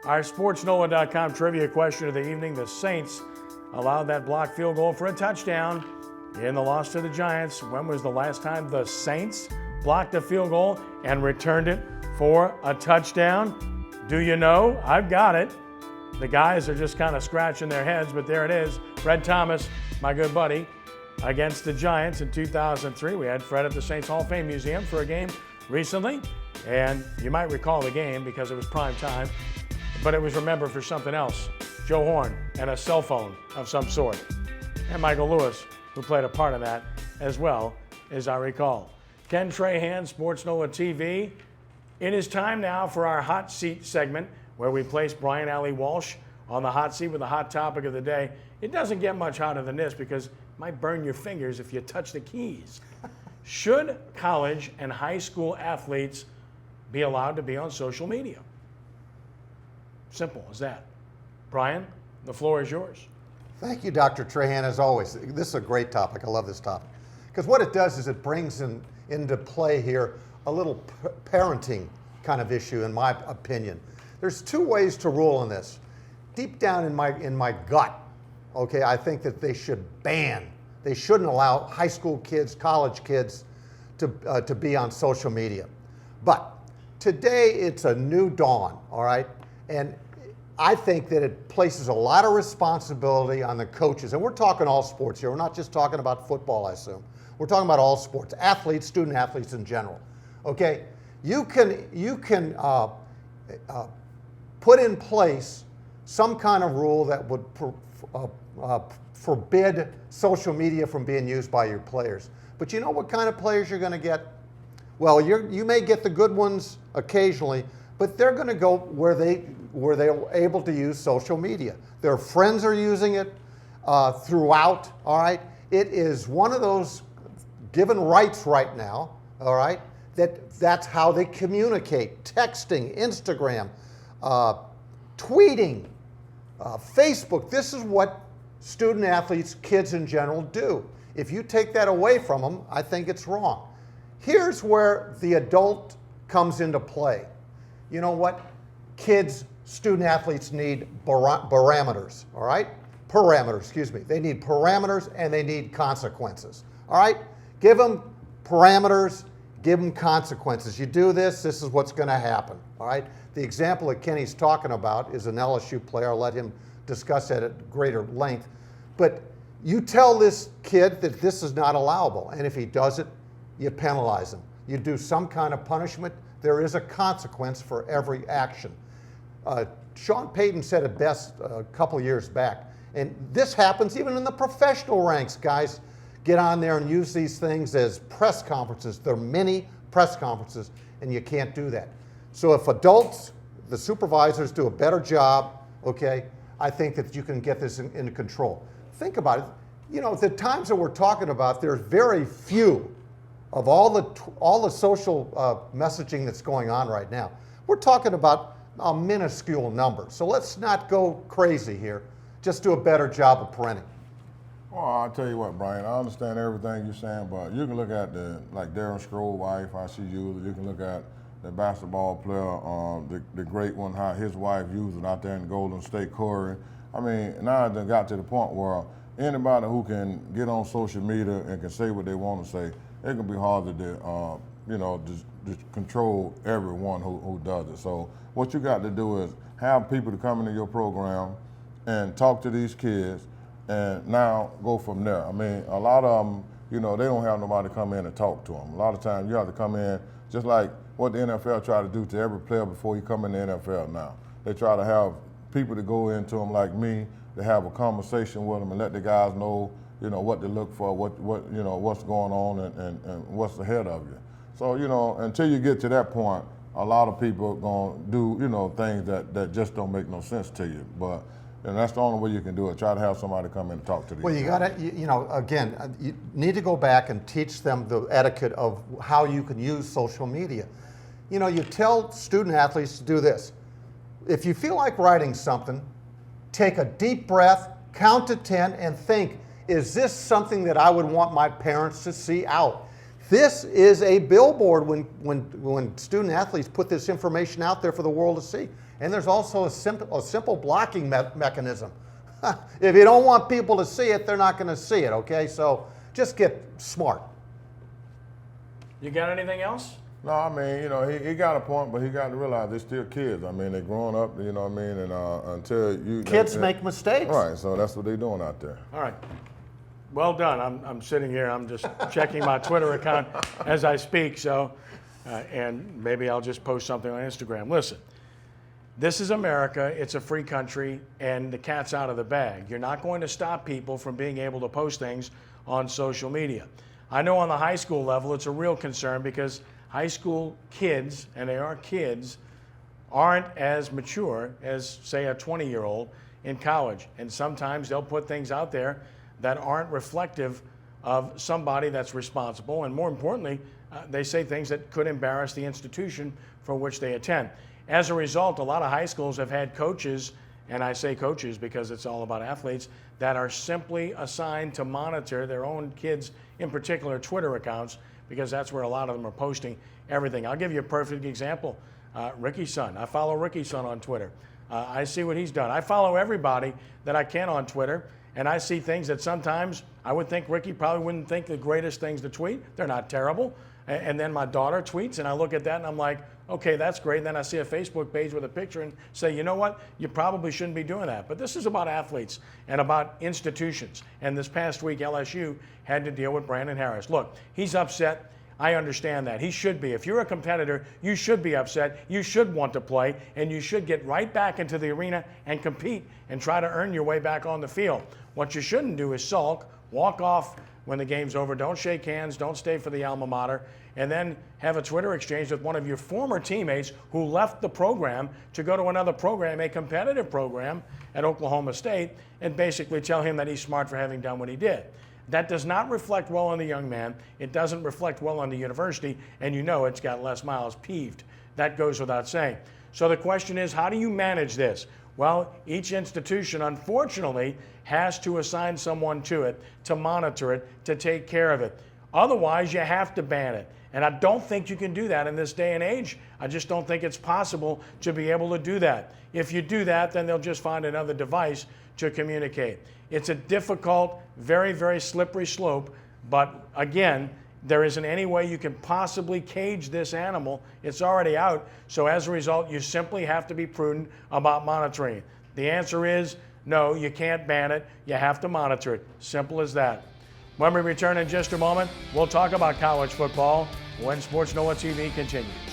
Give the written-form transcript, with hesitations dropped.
Our sportsNOLA.com trivia question of the evening. The Saints allowed that blocked field goal for a touchdown in the loss to the Giants. When was the last time the Saints blocked a field goal and returned it for a touchdown? Do you know? I've got it. The guys are just kind of scratching their heads, but there it is. Fred Thomas, my good buddy, against the Giants in 2003. We had Fred at the Saints Hall of Fame Museum for a game recently, and you might recall the game because it was prime time, but it was remembered for something else. Joe Horn and a cell phone of some sort. And Michael Lewis, who played a part in that as well, as I recall. Ken Trahan, sportsNOLAtv. It is time now for our hot seat segment where we place Brian Alley Walsh on the hot seat with the hot topic of the day. It doesn't get much hotter than this because it might burn your fingers if you touch the keys. Should college and high school athletes be allowed to be on social media? Simple as that. Brian, the floor is yours. Thank you, Dr. Trahan, as always. This is a great topic. I love this topic. Because what it does is it brings into play here a little parenting kind of issue, in my opinion. There's two ways to rule on this. Deep down in my gut, okay, I think that they should ban. They shouldn't allow high school kids, college kids to be on social media. But today it's a new dawn, all right? And I think that it places a lot of responsibility on the coaches. And we're talking all sports here. We're not just talking about football, I assume. We're talking about all sports, athletes, student athletes in general. Okay, you can put in place some kind of rule that would forbid social media from being used by your players. But you know what kind of players you're going to get? Well, you may get the good ones occasionally, but they're going to go where they're able to use social media. Their friends are using it throughout, all right? It is one of those given rights right now, all right? That's how they communicate, texting, Instagram, tweeting, Facebook. This is what student athletes, kids in general do. If you take that away from them, I think it's wrong. Here's where the adult comes into play. You know what? Kids, student athletes need parameters, all right? Parameters, excuse me. They need parameters and they need consequences, all right? Give them parameters, give them consequences. You do this, this is what's going to happen, all right? The example that Kenny's talking about is an LSU player. I'll let him discuss that at greater length. But you tell this kid that this is not allowable, and if he does it, you penalize him. You do some kind of punishment. There is a consequence for every action. Sean Payton said it best a couple years back, and this happens even in the professional ranks. Guys get on there and use these things as press conferences. They're mini press conferences, and you can't do that. So if adults, the supervisors, do a better job, okay, I think that you can get this into control. Think about it. You know, the times that we're talking about, there's very few of all the social messaging that's going on right now. We're talking about a minuscule number. So let's not go crazy here. Just do a better job of parenting. Well, I'll tell you what, Brian, I understand everything you're saying, but you can look at like Darren Stroh's wife, how she used it. You can look at the basketball player, the great one, how his wife used it out there in Golden State, Curry. I mean, now it got to the point where anybody who can get on social media and can say what they want to say, it can be hard to, just control everyone who does it. So what you got to do is have people to come into your program and talk to these kids, and now go from there. I mean, a lot of them, they don't have nobody to come in and talk to them. A lot of times you have to come in, just like what the NFL try to do to every player before you come in the NFL now. They try to have people to go into them like me, to have a conversation with them and let the guys know, what to look for, what's going on and what's ahead of you. So, until you get to that point, a lot of people are going to do, things that just don't make no sense to you. And that's the only way you can do it. Try to have somebody come in and talk to these. Well, you got to, again, you need to go back and teach them the etiquette of how you can use social media. You tell student athletes to do this. If you feel like writing something, take a deep breath, count to 10, and think, is this something that I would want my parents to see out? This is a billboard when student athletes put this information out there for the world to see. And there's also a simple blocking mechanism. If you don't want people to see it, they're not going to see it, okay? So just get smart. You got anything else? No, I mean, you know, he got a point, but he got to realize they're still kids. I mean, they're growing up, you know what I mean, and until you... Kids make mistakes. Right, so that's what they're doing out there. All right. Well done. I'm sitting here. I'm just checking my Twitter account as I speak, so, and maybe I'll just post something on Instagram. Listen, this is America. It's a free country, and the cat's out of the bag. You're not going to stop people from being able to post things on social media. I know on the high school level, it's a real concern because high school kids, and they are kids, aren't as mature as, say, a 20-year-old in college. And sometimes they'll put things out there that aren't reflective of somebody that's responsible. And more importantly, they say things that could embarrass the institution for which they attend. As a result, a lot of high schools have had coaches, and I say coaches because it's all about athletes, that are simply assigned to monitor their own kids, in particular Twitter accounts, because that's where a lot of them are posting everything. I'll give you a perfect example. Ricky's son. I follow Ricky's son on Twitter. I see what he's done. I follow everybody that I can on Twitter, and I see things that sometimes I would think Ricky probably wouldn't think the greatest things to tweet. They're not terrible. And then my daughter tweets, and I look at that, and I'm like, okay, that's great. And then I see a Facebook page with a picture and say, you know what? You probably shouldn't be doing that. But this is about athletes and about institutions. And this past week, LSU had to deal with Brandon Harris. Look, he's upset. I understand that. He should be. If you're a competitor, you should be upset. You should want to play, and you should get right back into the arena and compete and try to earn your way back on the field. What you shouldn't do is sulk, walk off when the game's over, don't shake hands, don't stay for the alma mater, and then have a Twitter exchange with one of your former teammates who left the program to go to another program, a competitive program at Oklahoma State, and basically tell him that he's smart for having done what he did. That does not reflect well on the young man. It doesn't reflect well on the university, and you know it's got Les Miles peeved. That goes without saying. So the question is, how do you manage this? Well, each institution, unfortunately, has to assign someone to it, to monitor it, to take care of it. Otherwise, you have to ban it. And I don't think you can do that in this day and age. I just don't think it's possible to be able to do that. If you do that, then they'll just find another device to communicate. It's a difficult, very, very slippery slope, but again, there isn't any way you can possibly cage this animal. It's already out. So as a result, you simply have to be prudent about monitoring. The answer is no, you can't ban it. You have to monitor it. Simple as that. When we return in just a moment, we'll talk about college football when Sports NOLA TV continues.